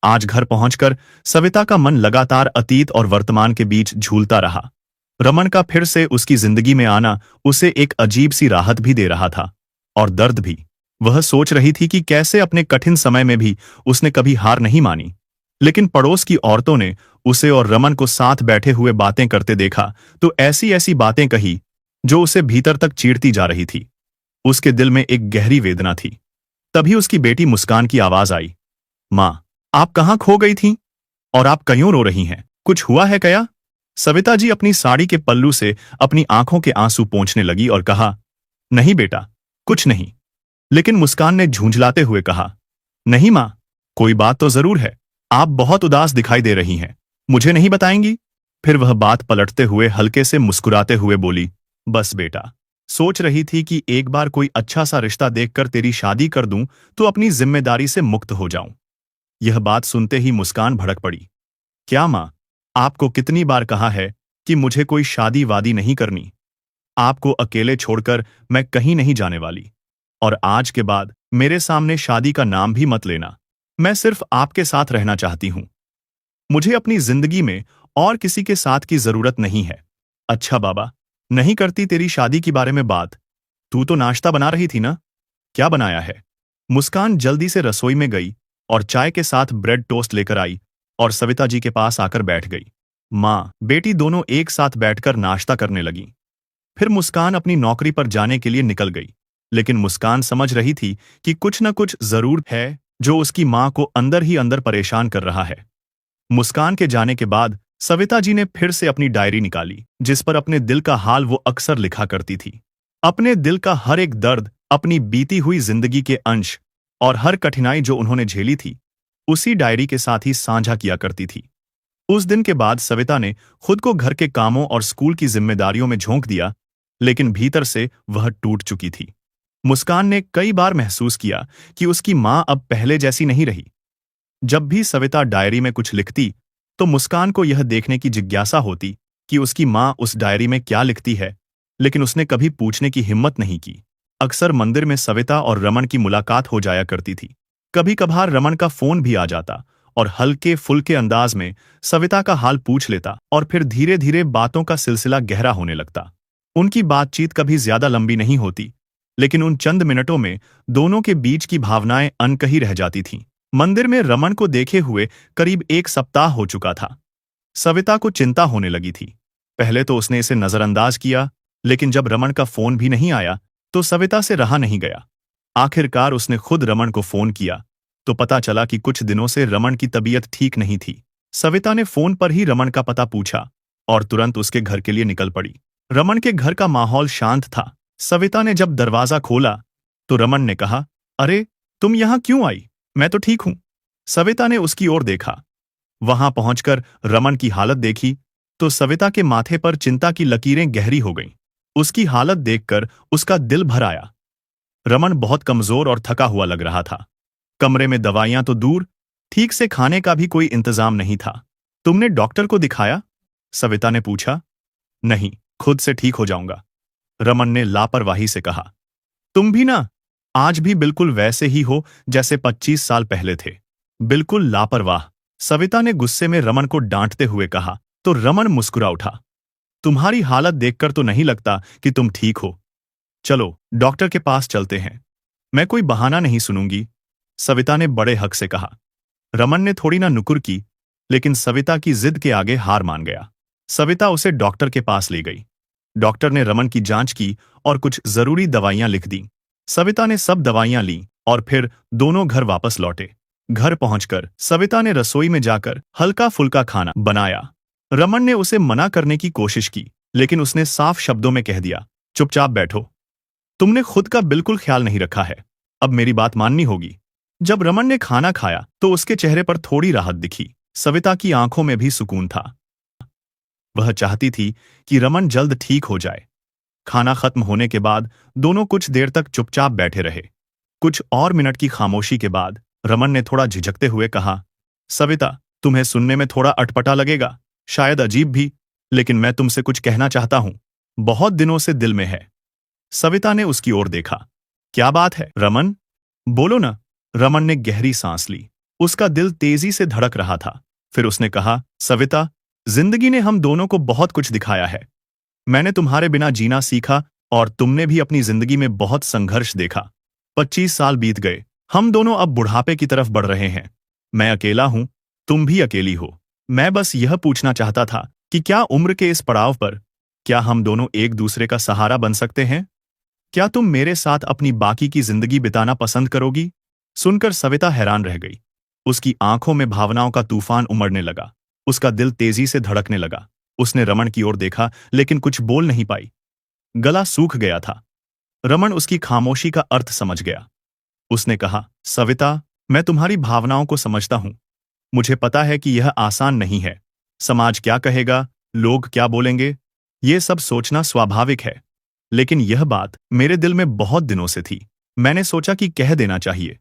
आज घर पहुंचकर सविता का मन लगातार अतीत और वर्तमान के बीच झूलता रहा। रमन का फिर से उसकी जिंदगी में आना उसे एक अजीब सी राहत भी दे रहा था, और दर्द भी। वह सोच रही थी कि कैसे अपने कठिन समय में भी उसने कभी हार नहीं मानी। लेकिन पड़ोस की औरतों ने उसे और रमन को साथ बैठे हुए बातें करते देखा तो ऐसी ऐसी बातें कही जो उसे भीतर तक चीरती जा रही थी। उसके दिल में एक गहरी वेदना थी। तभी उसकी बेटी मुस्कान की आवाज आई, मां, आप कहां खो गई थीं? और आप क्यों रो रही हैं? कुछ हुआ है क्या? सविता जी अपनी साड़ी के पल्लू से अपनी आंखों के आंसू पोंछने लगी और कहा, नहीं बेटा, कुछ नहीं। लेकिन मुस्कान ने झुंझलाते हुए कहा, नहीं मां, कोई बात तो जरूर है। आप बहुत उदास दिखाई दे रही हैं। मुझे नहीं बताएंगी? फिर वह बात पलटते हुए हल्के से मुस्कुराते हुए बोली, बस बेटा, सोच रही थी कि एक बार कोई अच्छा सा रिश्ता देखकर तेरी शादी कर दूं तो अपनी जिम्मेदारी से मुक्त हो जाऊं। यह बात सुनते ही मुस्कान भड़क पड़ी। क्या माँ, आपको कितनी बार कहा है कि मुझे कोई शादी वादी नहीं करनी। आपको अकेले छोड़कर मैं कहीं नहीं जाने वाली। और आज के बाद मेरे सामने शादी का नाम भी मत लेना। मैं सिर्फ आपके साथ रहना चाहती हूं। मुझे अपनी जिंदगी में और किसी के साथ की जरूरत नहीं है। अच्छा बाबा, नहीं करती तेरी शादी के बारे में बात। तू तो नाश्ता बना रही थी ना? क्या बनाया है? मुस्कान जल्दी से रसोई में गई और चाय के साथ ब्रेड टोस्ट लेकर आई और सविता जी के पास आकर बैठ गई। माँ बेटी दोनों एक साथ बैठकर नाश्ता करने लगी। फिर मुस्कान अपनी नौकरी पर जाने के लिए निकल गई, लेकिन मुस्कान समझ रही थी कि कुछ न कुछ जरूर है जो उसकी माँ को अंदर ही अंदर परेशान कर रहा है। मुस्कान के जाने के बाद सविता जी ने फिर से अपनी डायरी निकाली, जिस पर अपने दिल का हाल वो अक्सर लिखा करती थी। अपने दिल का हर एक दर्द, अपनी बीती हुई जिंदगी के अंश और हर कठिनाई जो उन्होंने झेली थी, उसी डायरी के साथ ही साझा किया करती थी। उस दिन के बाद सविता ने खुद को घर के कामों और स्कूल की जिम्मेदारियों में झोंक दिया, लेकिन भीतर से वह टूट चुकी थी। मुस्कान ने कई बार महसूस किया कि उसकी मां अब पहले जैसी नहीं रही। जब भी सविता डायरी में कुछ लिखती, तो मुस्कान को यह देखने की जिज्ञासा होती कि उसकी मां उस डायरी में क्या लिखती है, लेकिन उसने कभी पूछने की हिम्मत नहीं की। अक्सर मंदिर में सविता और रमन की मुलाकात हो जाया करती थी। कभी कभार रमन का फोन भी आ जाता और हल्के फुल्के अंदाज में सविता का हाल पूछ लेता और फिर धीरे धीरे बातों का सिलसिला गहरा होने लगता। उनकी बातचीत कभी ज्यादा लंबी नहीं होती, लेकिन उन चंद मिनटों में दोनों के बीच की भावनाएं अनकही रह जाती थीं। मंदिर में रमन को देखे हुए करीब एक सप्ताह हो चुका था। सविता को चिंता होने लगी थी। पहले तो उसने इसे नजरअंदाज किया, लेकिन जब रमन का फोन भी नहीं आया तो सविता से रहा नहीं गया। आखिरकार उसने खुद रमन को फोन किया तो पता चला कि कुछ दिनों से रमन की तबीयत ठीक नहीं थी। सविता ने फोन पर ही रमन का पता पूछा और तुरंत उसके घर के लिए निकल पड़ी। रमन के घर का माहौल शांत था। सविता ने जब दरवाजा खोला तो रमन ने कहा, अरे तुम यहां क्यों आई? मैं तो ठीक हूं। सविता ने उसकी ओर देखा। वहां पहुंचकर रमन की हालत देखी तो सविता के माथे पर चिंता की लकीरें गहरी हो गईं। उसकी हालत देखकर उसका दिल भर आया। रमन बहुत कमजोर और थका हुआ लग रहा था। कमरे में दवाइयां तो दूर, ठीक से खाने का भी कोई इंतजाम नहीं था। तुमने डॉक्टर को दिखाया? सविता ने पूछा। नहीं, खुद से ठीक हो जाऊंगा, रमन ने लापरवाही से कहा। तुम भी ना आज भी बिल्कुल वैसे ही हो जैसे 25 साल पहले थे। बिल्कुल लापरवाह, सविता ने गुस्से में रमन को डांटते हुए कहा तो रमन मुस्कुरा उठा। तुम्हारी हालत देखकर तो नहीं लगता कि तुम ठीक हो। चलो डॉक्टर के पास चलते हैं। मैं कोई बहाना नहीं सुनूंगी, सविता ने बड़े हक से कहा। रमन ने थोड़ी ना नुकुर की, लेकिन सविता की जिद के आगे हार मान गया। सविता उसे डॉक्टर के पास ले गई। डॉक्टर ने रमन की जांच की और कुछ जरूरी दवाइयां लिख दी। सविता ने सब दवाइयां ली और फिर दोनों घर वापस लौटे। घर पहुंचकर सविता ने रसोई में जाकर हल्का फुल्का खाना बनाया। रमन ने उसे मना करने की कोशिश की, लेकिन उसने साफ शब्दों में कह दिया, चुपचाप बैठो। तुमने खुद का बिल्कुल ख्याल नहीं रखा है, अब मेरी बात माननी होगी। जब रमन ने खाना खाया तो उसके चेहरे पर थोड़ी राहत दिखी। सविता की आंखों में भी सुकून था। वह चाहती थी कि रमन जल्द ठीक हो जाए। खाना खत्म होने के बाद दोनों कुछ देर तक चुपचाप बैठे रहे। कुछ और मिनट की खामोशी के बाद रमन ने थोड़ा झिझकते हुए कहा, सविता, तुम्हें सुनने में थोड़ा अटपटा लगेगा, शायद अजीब भी, लेकिन मैं तुमसे कुछ कहना चाहता हूं। बहुत दिनों से दिल में है। सविता ने उसकी ओर देखा। क्या बात है रमन? बोलो ना। रमन ने गहरी सांस ली। उसका दिल तेजी से धड़क रहा था। फिर उसने कहा, सविता, जिंदगी ने हम दोनों को बहुत कुछ दिखाया है। मैंने तुम्हारे बिना जीना सीखा और तुमने भी अपनी जिंदगी में बहुत संघर्ष देखा। 25 साल बीत गए, हम दोनों अब बुढ़ापे की तरफ बढ़ रहे हैं। मैं अकेला हूं, तुम भी अकेली हो। मैं बस यह पूछना चाहता था कि क्या उम्र के इस पड़ाव पर क्या हम दोनों एक दूसरे का सहारा बन सकते हैं? क्या तुम मेरे साथ अपनी बाकी की जिंदगी बिताना पसंद करोगी? सुनकर सविता हैरान रह गई। उसकी आंखों में भावनाओं का तूफान उमड़ने लगा। उसका दिल तेजी से धड़कने लगा। उसने रमन की ओर देखा, लेकिन कुछ बोल नहीं पाई। गला सूख गया था। रमन उसकी खामोशी का अर्थ समझ गया। उसने कहा, सविता, मैं तुम्हारी भावनाओं को समझता हूं। मुझे पता है कि यह आसान नहीं है। समाज क्या कहेगा, लोग क्या बोलेंगे, ये सब सोचना स्वाभाविक है। लेकिन यह बात मेरे दिल में बहुत दिनों से थी। मैंने सोचा कि कह देना चाहिए।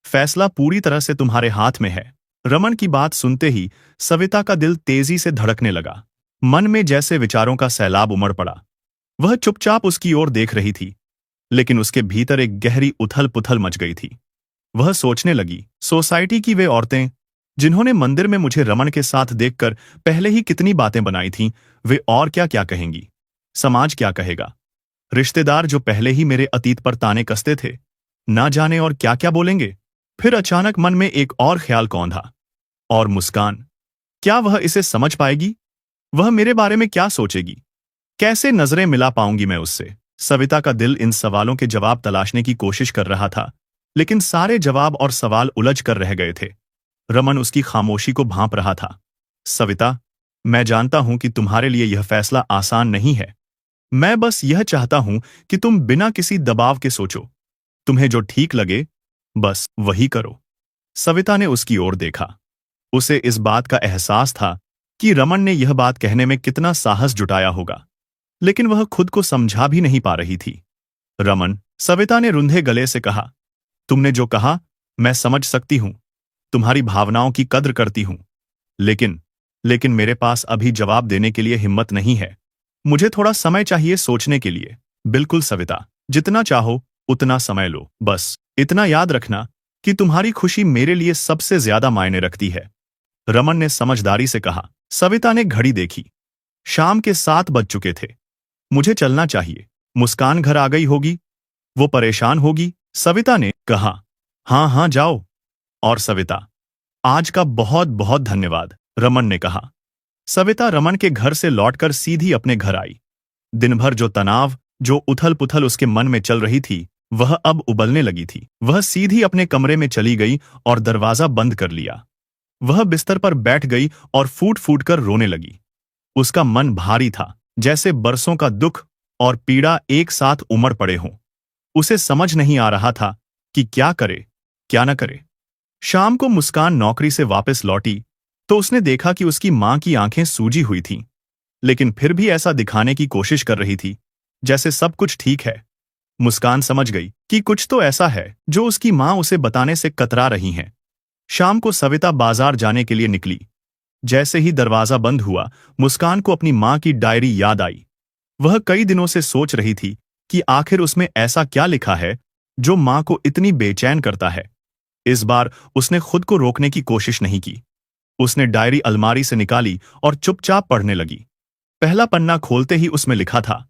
फैसला पूरी तरह से तुम्हारे हाथ में है। रमन की बात सुनते ही सविता का दिल तेजी से धड़कने लगा। मन में जैसे विचारों का सैलाब उमड़ पड़ा। वह चुपचाप उसकी ओर देख रही थी, लेकिन उसके भीतर एक गहरी उथल पुथल मच गई थी। वह सोचने लगी, सोसाइटी की वे औरतें जिन्होंने मंदिर में मुझे रमन के साथ देखकर पहले ही कितनी बातें बनाई थीं, वे और क्या क्या कहेंगी। समाज क्या कहेगा। रिश्तेदार जो पहले ही मेरे अतीत पर ताने कसते थे, ना जाने और क्या क्या बोलेंगे। फिर अचानक मन में एक और ख्याल कौंधा। और मुस्कान, क्या वह इसे समझ पाएगी? वह मेरे बारे में क्या सोचेगी? कैसे नजरें मिला पाऊंगी मैं उससे? सविता का दिल इन सवालों के जवाब तलाशने की कोशिश कर रहा था, लेकिन सारे जवाब और सवाल उलझ कर रह गए थे। रमन उसकी खामोशी को भांप रहा था। सविता, मैं जानता हूं कि तुम्हारे लिए यह फैसला आसान नहीं है। मैं बस यह चाहता हूं कि तुम बिना किसी दबाव के सोचो। तुम्हें जो ठीक लगे, बस वही करो। सविता ने उसकी ओर देखा। उसे इस बात का एहसास था कि रमन ने यह बात कहने में कितना साहस जुटाया होगा, लेकिन वह खुद को समझा भी नहीं पा रही थी। रमन, सविता ने रुंधे गले से कहा, तुमने जो कहा मैं समझ सकती हूं। तुम्हारी भावनाओं की कद्र करती हूं। लेकिन लेकिन मेरे पास अभी जवाब देने के लिए हिम्मत नहीं है। मुझे थोड़ा समय चाहिए सोचने के लिए। बिल्कुल सविता, जितना चाहो उतना समय लो। बस इतना याद रखना कि तुम्हारी खुशी मेरे लिए सबसे ज्यादा मायने रखती है। रमन ने समझदारी से कहा। सविता ने घड़ी देखी। शाम के 7 बज चुके थे। मुझे चलना चाहिए। मुस्कान घर आ गई होगी, वो परेशान होगी। सविता ने कहा, हाँ हाँ जाओ। और सविता, आज का बहुत बहुत धन्यवाद, रमन ने कहा। सविता रमन के घर से लौटकर सीधी अपने घर आई। दिन भर जो तनाव, जो उथल पुथल उसके मन में चल रही थी, वह अब उबलने लगी थी। वह सीधी अपने कमरे में चली गई और दरवाजा बंद कर लिया। वह बिस्तर पर बैठ गई और फूट फूट कर रोने लगी। उसका मन भारी था, जैसे बरसों का दुख और पीड़ा एक साथ उमड़ पड़े हों। उसे समझ नहीं आ रहा था कि क्या करे, क्या न करे। शाम को मुस्कान नौकरी से वापस लौटी तो उसने देखा कि उसकी मां की आंखें सूजी हुई थीं, लेकिन फिर भी ऐसा दिखाने की कोशिश कर रही थी जैसे सब कुछ ठीक है। मुस्कान समझ गई कि कुछ तो ऐसा है जो उसकी मां उसे बताने से कतरा रही हैं। शाम को सविता बाजार जाने के लिए निकली। जैसे ही दरवाजा बंद हुआ, मुस्कान को अपनी मां की डायरी याद आई। वह कई दिनों से सोच रही थी कि आखिर उसमें ऐसा क्या लिखा है जो मां को इतनी बेचैन करता है। इस बार उसने खुद को रोकने की कोशिश नहीं की। उसने डायरी अलमारी से निकाली और चुपचाप पढ़ने लगी। पहला पन्ना खोलते ही उसमें लिखा था,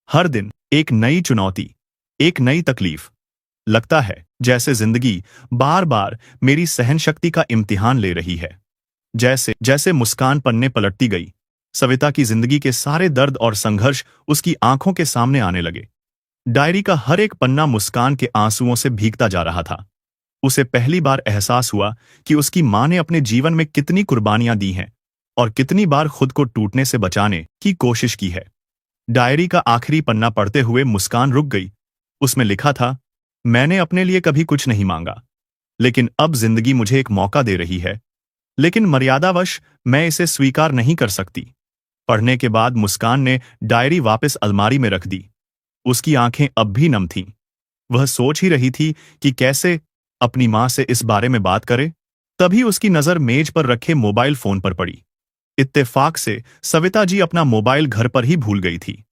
हर दिन एक नई चुनौती, एक नई तकलीफ। लगता है जैसे जिंदगी बार बार मेरी सहनशक्ति का इम्तिहान ले रही है। जैसे जैसे मुस्कान पन्ने पलटती गई, सविता की जिंदगी के सारे दर्द और संघर्ष उसकी आंखों के सामने आने लगे। डायरी का हर एक पन्ना मुस्कान के आंसुओं से भीगता जा रहा था। उसे पहली बार एहसास हुआ कि उसकी मां ने अपने जीवन में कितनी कुर्बानियां दी हैं और कितनी बार खुद को टूटने से बचाने की कोशिश की है। डायरी का आखिरी पन्ना पढ़ते हुए मुस्कान रुक गई। उसमें लिखा था, मैंने अपने लिए कभी कुछ नहीं मांगा, लेकिन अब जिंदगी मुझे एक मौका दे रही है, लेकिन मर्यादावश मैं इसे स्वीकार नहीं कर सकती। पढ़ने के बाद मुस्कान ने डायरी वापस अलमारी में रख दी। उसकी आंखें अब भी नम थीं। वह सोच ही रही थी कि कैसे अपनी मां से इस बारे में बात करे। तभी उसकी नजर मेज पर रखे मोबाइल फोन पर पड़ी। इत्तेफाक से सविता जी अपना मोबाइल घर पर ही भूल गई थी।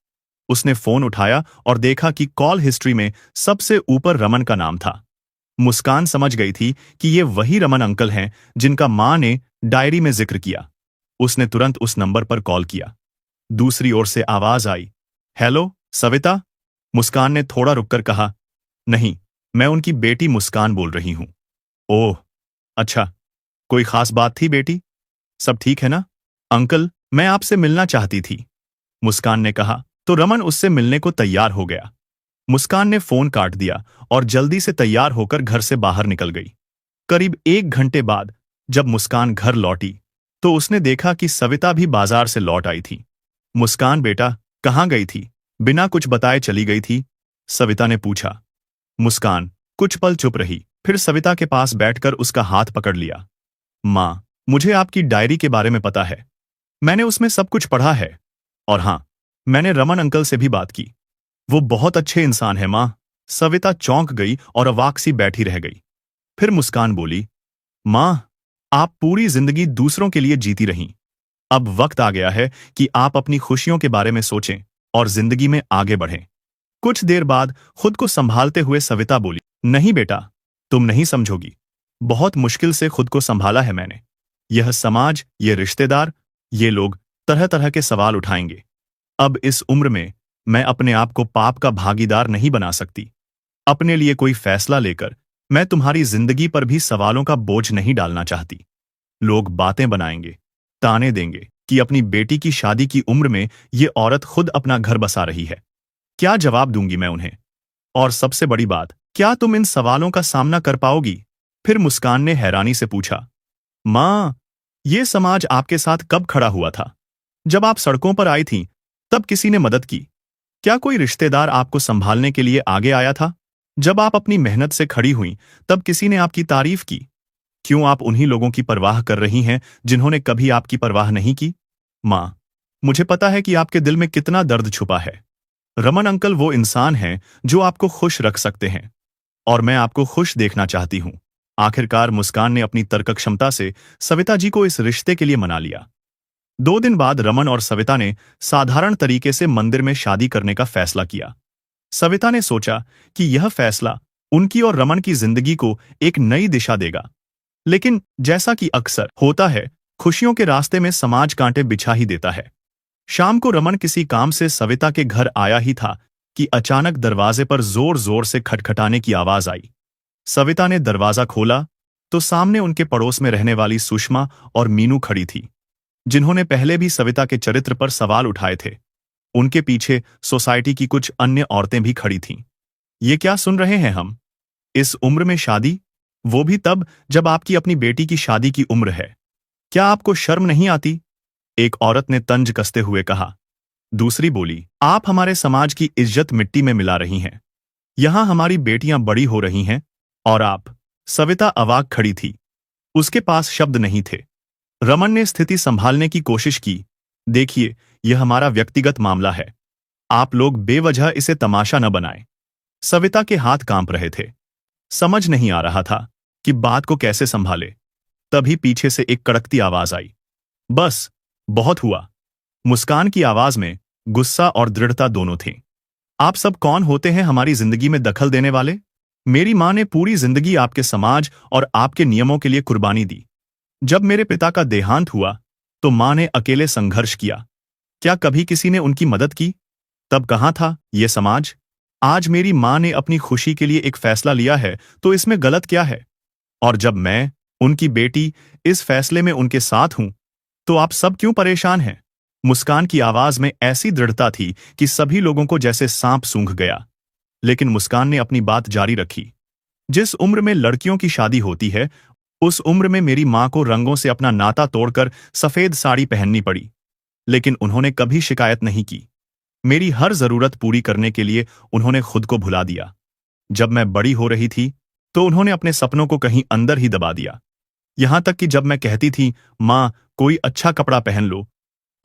उसने फोन उठाया और देखा कि कॉल हिस्ट्री में सबसे ऊपर रमन का नाम था। मुस्कान समझ गई थी कि ये वही रमन अंकल हैं जिनका मां ने डायरी में जिक्र किया। उसने तुरंत उस नंबर पर कॉल किया। दूसरी ओर से आवाज आई, हेलो सविता। मुस्कान ने थोड़ा रुककर कहा, नहीं, मैं उनकी बेटी मुस्कान बोल रही हूं। ओह अच्छा, कोई खास बात थी बेटी? सब ठीक है ना? अंकल, मैं आपसे मिलना चाहती थी, मुस्कान ने कहा तो रमन उससे मिलने को तैयार हो गया। मुस्कान ने फोन काट दिया और जल्दी से तैयार होकर घर से बाहर निकल गई। करीब 1 घंटे बाद जब मुस्कान घर लौटी तो उसने देखा कि सविता भी बाजार से लौट आई थी। मुस्कान बेटा, कहाँ गई थी? बिना कुछ बताए चली गई थी, सविता ने पूछा। मुस्कान कुछ पल चुप रही, फिर सविता के पास बैठकर उसका हाथ पकड़ लिया। मां, मुझे आपकी डायरी के बारे में पता है। मैंने उसमें सब कुछ पढ़ा है। और हां, मैंने रमन अंकल से भी बात की। वो बहुत अच्छे इंसान है मां। सविता चौंक गई और अवाक सी बैठी रह गई। फिर मुस्कान बोली, मां, आप पूरी जिंदगी दूसरों के लिए जीती रहीं। अब वक्त आ गया है कि आप अपनी खुशियों के बारे में सोचें और जिंदगी में आगे बढ़ें। कुछ देर बाद खुद को संभालते हुए सविता बोली, नहीं बेटा, तुम नहीं समझोगी। बहुत मुश्किल से खुद को संभाला है मैंने। यह समाज, ये रिश्तेदार, ये लोग तरह तरह के सवाल उठाएंगे। अब इस उम्र में मैं अपने आप को पाप का भागीदार नहीं बना सकती। अपने लिए कोई फैसला लेकर मैं तुम्हारी जिंदगी पर भी सवालों का बोझ नहीं डालना चाहती। लोग बातें बनाएंगे, ताने देंगे कि अपनी बेटी की शादी की उम्र में ये औरत खुद अपना घर बसा रही है। क्या जवाब दूंगी मैं उन्हें? और सबसे बड़ी बात, क्या तुम इन सवालों का सामना कर पाओगी? फिर मुस्कान ने हैरानी से पूछा, मां, ये समाज आपके साथ कब खड़ा हुआ था? जब आप सड़कों पर आई थीं, तब किसी ने मदद की? क्या कोई रिश्तेदार आपको संभालने के लिए आगे आया था? जब आप अपनी मेहनत से खड़ी हुईं, तब किसी ने आपकी तारीफ की? क्यों आप उन्हीं लोगों की परवाह कर रही हैं जिन्होंने कभी आपकी परवाह नहीं की? मां, मुझे पता है कि आपके दिल में कितना दर्द छुपा है। रमन अंकल वो इंसान हैं जो आपको खुश रख सकते हैं, और मैं आपको खुश देखना चाहती हूं। आखिरकार मुस्कान ने अपनी तर्क क्षमता से सविता जी को इस रिश्ते के लिए मना लिया। 2 दिन बाद रमन और सविता ने साधारण तरीके से मंदिर में शादी करने का फैसला किया। सविता ने सोचा कि यह फैसला उनकी और रमन की जिंदगी को एक नई दिशा देगा। लेकिन जैसा कि अक्सर होता है, खुशियों के रास्ते में समाज कांटे बिछा ही देता है। शाम को रमन किसी काम से सविता के घर आया ही था कि अचानक दरवाजे पर जोर जोर से खटखटाने की आवाज आई। सविता ने दरवाजा खोला तो सामने उनके पड़ोस में रहने वाली सुषमा और मीनू खड़ी थी, जिन्होंने पहले भी सविता के चरित्र पर सवाल उठाए थे। उनके पीछे सोसाइटी की कुछ अन्य औरतें भी खड़ी थीं। ये क्या सुन रहे हैं हम? इस उम्र में शादी, वो भी तब जब आपकी अपनी बेटी की शादी की उम्र है। क्या आपको शर्म नहीं आती? एक औरत ने तंज कसते हुए कहा। दूसरी बोली, आप हमारे समाज की इज्जत मिट्टी में मिला रही हैं। यहां हमारी बेटियां बड़ी हो रही हैं और आप? सविता अवाक खड़ी थी। उसके पास शब्द नहीं थे। रमन ने स्थिति संभालने की कोशिश की। देखिए, यह हमारा व्यक्तिगत मामला है। आप लोग बेवजह इसे तमाशा न बनाएं। सविता के हाथ कांप रहे थे। समझ नहीं आ रहा था कि बात को कैसे संभाले। तभी पीछे से एक कड़कती आवाज आई, बस, बहुत हुआ। मुस्कान की आवाज में गुस्सा और दृढ़ता दोनों थी। आप सब कौन होते हैं हमारी जिंदगी में दखल देने वाले? मेरी मां ने पूरी जिंदगी आपके समाज और आपके नियमों के लिए कुर्बानी दी। जब मेरे पिता का देहांत हुआ तो मां ने अकेले संघर्ष किया। क्या कभी किसी ने उनकी मदद की? तब कहां था ये समाज? आज मेरी मां ने अपनी खुशी के लिए एक फैसला लिया है, तो इसमें गलत क्या है? और जब मैं, उनकी बेटी, इस फैसले में उनके साथ हूं, तो आप सब क्यों परेशान हैं? मुस्कान की आवाज में ऐसी दृढ़ता थी कि सभी लोगों को जैसे सांप सूंघ गया। लेकिन मुस्कान ने अपनी बात जारी रखी। जिस उम्र में लड़कियों की शादी होती है, उस उम्र में मेरी मां को रंगों से अपना नाता तोड़कर सफेद साड़ी पहननी पड़ी। लेकिन उन्होंने कभी शिकायत नहीं की। मेरी हर जरूरत पूरी करने के लिए उन्होंने खुद को भुला दिया। जब मैं बड़ी हो रही थी तो उन्होंने अपने सपनों को कहीं अंदर ही दबा दिया। यहां तक कि जब मैं कहती थी, मां, कोई अच्छा कपड़ा पहन लो,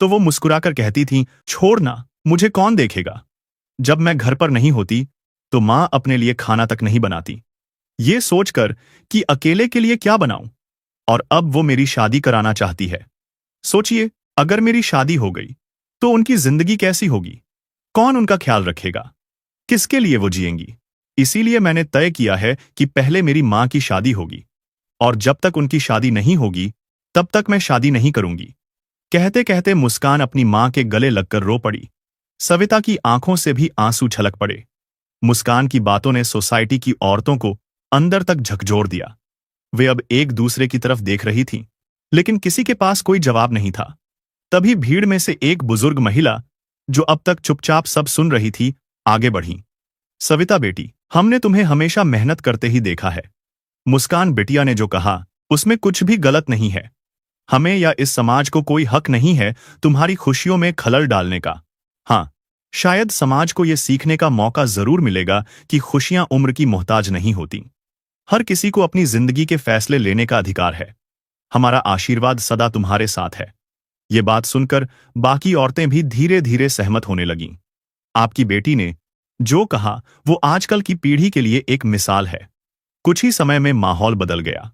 तो वो मुस्कुराकर कहती थी, छोड़ ना, मुझे कौन देखेगा। जब मैं घर पर नहीं होती तो मां अपने लिए खाना तक नहीं बनाती, ये सोचकर कि अकेले के लिए क्या बनाऊं। और अब वो मेरी शादी कराना चाहती है। सोचिए, अगर मेरी शादी हो गई तो उनकी जिंदगी कैसी होगी? कौन उनका ख्याल रखेगा? किसके लिए वो जिएंगी? इसीलिए मैंने तय किया है कि पहले मेरी मां की शादी होगी, और जब तक उनकी शादी नहीं होगी तब तक मैं शादी नहीं करूंगी। कहते कहते मुस्कान अपनी मां के गले लगकर रो पड़ी। सविता की आंखों से भी आंसू छलक पड़े। मुस्कान की बातों ने सोसाइटी की औरतों को अंदर तक झकझोर दिया। वे अब एक दूसरे की तरफ देख रही थीं, लेकिन किसी के पास कोई जवाब नहीं था। तभी भीड़ में से एक बुजुर्ग महिला, जो अब तक चुपचाप सब सुन रही थी, आगे बढ़ी। सविता बेटी, हमने तुम्हें हमेशा मेहनत करते ही देखा है। मुस्कान बिटिया ने जो कहा, उसमें कुछ भी गलत नहीं है। हमें या इस समाज को कोई हक नहीं है तुम्हारी खुशियों में खलल डालने का। हाँ, शायद समाज को यह सीखने का मौका जरूर मिलेगा कि खुशियां उम्र की मोहताज नहीं होती। हर किसी को अपनी जिंदगी के फैसले लेने का अधिकार है। हमारा आशीर्वाद सदा तुम्हारे साथ है। ये बात सुनकर बाकी औरतें भी धीरे धीरे सहमत होने लगीं। आपकी बेटी ने जो कहा वो आजकल की पीढ़ी के लिए एक मिसाल है। कुछ ही समय में माहौल बदल गया।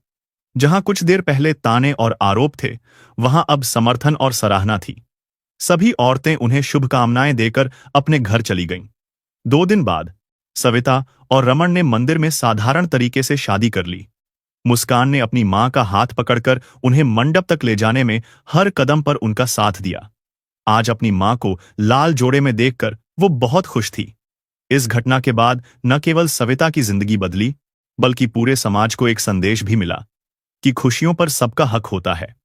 जहां कुछ देर पहले ताने और आरोप थे, वहां अब समर्थन और सराहना थी। सभी औरतें उन्हें शुभकामनाएं देकर अपने घर चली गईं। 2 दिन बाद सविता और रमन ने मंदिर में साधारण तरीके से शादी कर ली। मुस्कान ने अपनी मां का हाथ पकड़कर उन्हें मंडप तक ले जाने में हर कदम पर उनका साथ दिया। आज अपनी मां को लाल जोड़े में देखकर वो बहुत खुश थी। इस घटना के बाद न केवल सविता की जिंदगी बदली, बल्कि पूरे समाज को एक संदेश भी मिला कि खुशियों पर सबका हक होता है।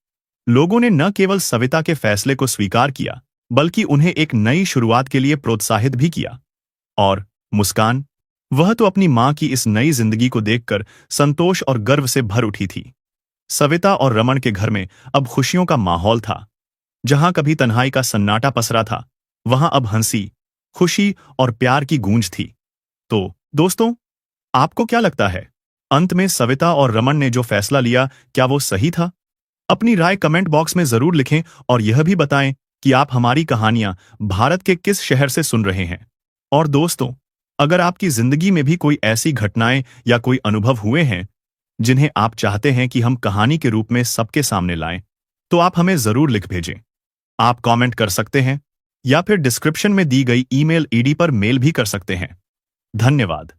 लोगों ने न केवल सविता के फैसले को स्वीकार किया, बल्कि उन्हें एक नई शुरुआत के लिए प्रोत्साहित भी किया। और मुस्कान, वह तो अपनी मां की इस नई जिंदगी को देखकर संतोष और गर्व से भर उठी थी। सविता और रमन के घर में अब खुशियों का माहौल था। जहां कभी तन्हाई का सन्नाटा पसरा था, वहां अब हंसी, खुशी और प्यार की गूंज थी। तो दोस्तों, आपको क्या लगता है? अंत में सविता और रमन ने जो फैसला लिया, क्या वो सही था? अपनी राय कमेंट बॉक्स में जरूर लिखें और यह भी बताएं कि आप हमारी कहानियां भारत के किस शहर से सुन रहे हैं। और दोस्तों, अगर आपकी जिंदगी में भी कोई ऐसी घटनाएं या कोई अनुभव हुए हैं जिन्हें आप चाहते हैं कि हम कहानी के रूप में सबके सामने लाएं, तो आप हमें जरूर लिख भेजें। आप कमेंट कर सकते हैं या फिर डिस्क्रिप्शन में दी गई ईमेल आईडी पर मेल भी कर सकते हैं। धन्यवाद।